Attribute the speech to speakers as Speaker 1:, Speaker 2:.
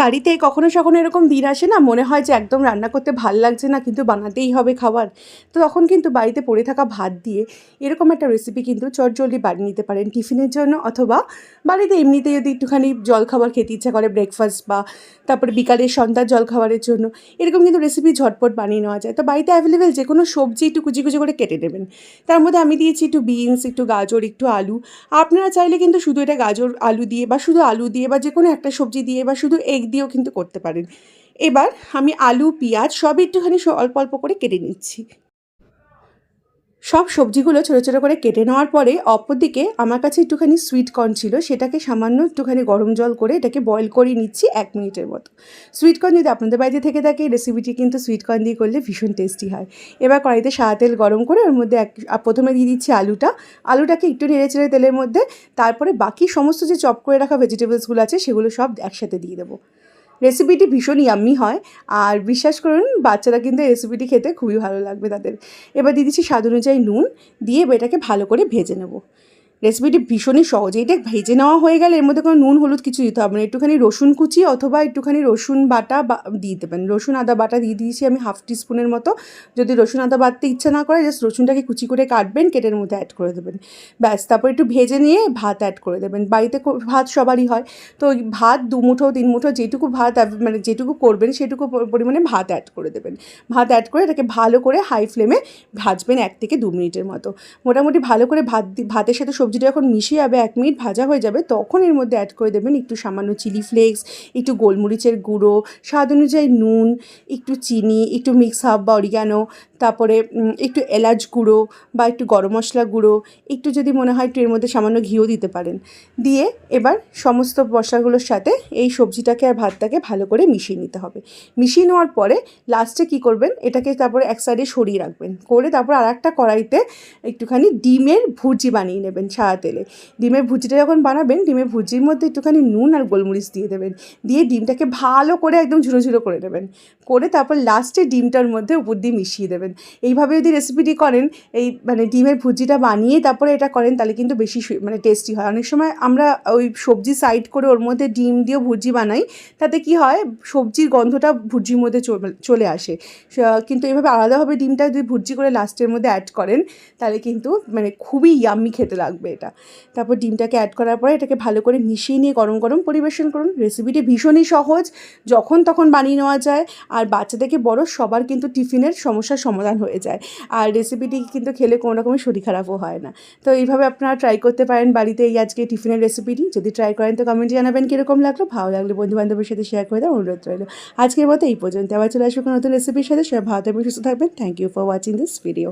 Speaker 1: বাড়িতে কখনো সখনো এরকম দিন আসে না, মনে হয় যে একদম রান্না করতে ভাল লাগছে না, কিন্তু বানাতেই হবে খাবার। তো তখন কিন্তু বাড়িতে পড়ে থাকা ভাত দিয়ে এরকম একটা রেসিপি কিন্তু চটজলদি বানিয়ে নিতে পারেন টিফিনের জন্য, অথবা বাড়িতে এমনিতে যদি একটুখানি জলখাবার খেতে ইচ্ছা করে ব্রেকফাস্ট বা তারপরে বিকালের সন্ধ্যার জলখাবারের জন্য, এরকম কিন্তু রেসিপি ঝটপট বানিয়ে নেওয়া যায়। তো বাড়িতে অ্যাভেলেবেল যে কোনো সবজি একটু কুচি কুচি করে কেটে নেবেন। তার মধ্যে আমি দিয়েছি একটু বিনস, একটু গাজর, একটু আলু। আপনারা চাইলে কিন্তু শুধু এটা গাজর আলু দিয়ে বা শুধু আলু দিয়ে বা যে কোনো একটা সবজি দিয়ে বা শুধু এগ দিয়েও কিন্তু করতে পারেন। এবার আমি আলু, পেঁয়াজ সব একটুখানি অল্প অল্প করে কেটে নিচ্ছি। সব সবজিগুলো ছোটো ছোটো করে কেটে নেওয়ার পরে অপরদিকে আমার কাছে একটুখানি সুইট কর্ন ছিল, সেটাকে সামান্য একটুখানি গরম জল করে এটাকে বয়েল করে নিচ্ছি 1 মিনিটের মতো। সুইট কর্ন যদি আপনাদের বাড়িতে থেকে থাকে, এই রেসিপিটি কিন্তু সুইট কর্ন দিয়ে করলে ভীষণ টেস্টি হয়। এবার কড়াইতে সাদা তেল গরম করে ওর মধ্যে প্রথমে দিয়ে দিচ্ছি আলুটাকে একটু নেড়ে চেড়ে তেলের মধ্যে, তারপরে বাকি সমস্ত যে চপ করে রাখা ভেজিটেবলসগুলো আছে সেগুলো সব একসাথে দিয়ে দেবো। রেসিপিটি ভীষণ ইয়াম্মি হয়, আর বিশ্বাস করুন বাচ্চারা কিন্তু এই রেসিপিটি খেতে খুবই ভালো লাগবে তাদের। এবার দিয়ে দিচ্ছি স্বাদ অনুযায়ী নুন, দিয়ে এটাকে ভালো করে ভেজে নেব। রেসিপিটি ভীষণই সহজ। এইটা ভেজে নেওয়া হয়ে গেলে এর মধ্যে কোনো নুন হলুদ কিছু দিতে হবে না। একটুখানি রসুন কুচি অথবা একটুখানি রসুন বাটা দিয়ে দেবেন। রসুন আদা বাটা দিয়ে দিয়েছি আমি 1/2 টিস্পুনের মতো। যদি রসুন আদা বাটতে ইচ্ছা না করে, জাস্ট রসুনটাকে কুচি করে কাটবেন, কেটের মধ্যে অ্যাড করে দেবেন। ব্যাস, তারপর একটু ভেজে নিয়ে ভাত অ্যাড করে দেবেন। বাড়িতে ভাত সবারই হয়, তো ওই ভাত 2 মুঠো 3 মুঠো যেটুকু ভাত মানে যেটুকু করবেন সেটুকু পরিমাণে ভাত অ্যাড করে দেবেন। ভাত অ্যাড করে এটাকে ভালো করে হাই ফ্লেমে ভাজবেন 1 থেকে 2 মিনিটের মতো। মোটামুটি ভালো করে ভাতের সাথে সবজিটা যখন মিশিয়ে যাবে, 1 মিনিট ভাজা হয়ে যাবে, তখন এর মধ্যে অ্যাড করে দেবেন একটু সামান্য চিলি ফ্লেক্স, একটু গোলমরিচের গুঁড়ো, স্বাদ অনুযায়ী নুন, একটু চিনি, একটু মিক্স হার্ব বা অরিগ্যানো, তারপরে একটু এলাচ গুঁড়ো বা একটু গরম মশলা গুঁড়ো, একটু যদি মনে হয় একটু এর মধ্যে সামান্য ঘিও দিতে পারেন। দিয়ে এবার সমস্ত মশলাগুলোর সাথে এই সবজিটাকে আর ভাতটাকে ভালো করে মিশিয়ে নিতে হবে। মিশিয়ে নেওয়ার পরে লাস্টে কী করবেন, এটাকে তারপরে এক সাইডে সরিয়ে রাখবেন, করে তারপর আরেকটা কড়াইতে একটুখানি ডিমের ভুর্জি বানিয়ে নেবেন সাদা তেলে। ডিমের ভুর্জিটা যখন বানাবেন, ডিমের ভুর্জির মধ্যে একটুখানি নুন আর গোলমরিচ দিয়ে দেবেন। দিয়ে ডিমটাকে ভালো করে একদম ঝুড়ো ঝুড়ো করে দেবেন, করে তারপর লাস্টে ডিমটার মধ্যে উপর দিয়ে মিশিয়ে দেবেন। এইভাবে যদি রেসিপিটি করেন, এই মানে ডিমের ভুর্জিটা বানিয়ে তারপরে এটা করেন, তাহলে কিন্তু বেশি মানে টেস্টি হয়। অনেক সময় আমরা ওই সবজি সাইড করে ওর মধ্যে ডিম দিয়েও ভুর্জি বানাই, তাতে কি হয় সবজির গন্ধটা ভুর্জির মধ্যে চলে আসে। কিন্তু এইভাবে আলাদাভাবে ডিমটা যদি ভুর্জি করে লাস্টের মধ্যে অ্যাড করেন, তাহলে কিন্তু মানে খুবই ইয়াম্মি খেতে লাগবে এটা। তারপর ডিমটাকে অ্যাড করার পরে এটাকে ভালো করে মিশিয়ে নিয়ে গরম গরম পরিবেশন করুন। রেসিপিটি ভীষণই সহজ, যখন তখন বানিয়ে নেওয়া যায়, আর বাচ্চা থেকে বড় সবার কিন্তু টিফিনের সমস্যার সমাধান হয়ে যায়। আর রেসিপিটি কিন্তু খেলে কোনো রকমের শরীর খারাপও হয় না। তো এইভাবে আপনারা ট্রাই করতে পারেন বাড়িতে এই আজকে টিফিনের রেসিপিটি। যদি ট্রাই করেন তো কমেন্টে জানাবেন কীরকম লাগলো। ভালো লাগলে বন্ধুবান্ধবের সাথে শেয়ার করে দেওয়ার অনুরোধ রইল। আজকের মতো এই পর্যন্ত, আবার চলে আসবো নতুন রেসিপির সাথে। সবাই ভালো থাকবেন, সুস্থ থাকবেন। Thank you for watching this video.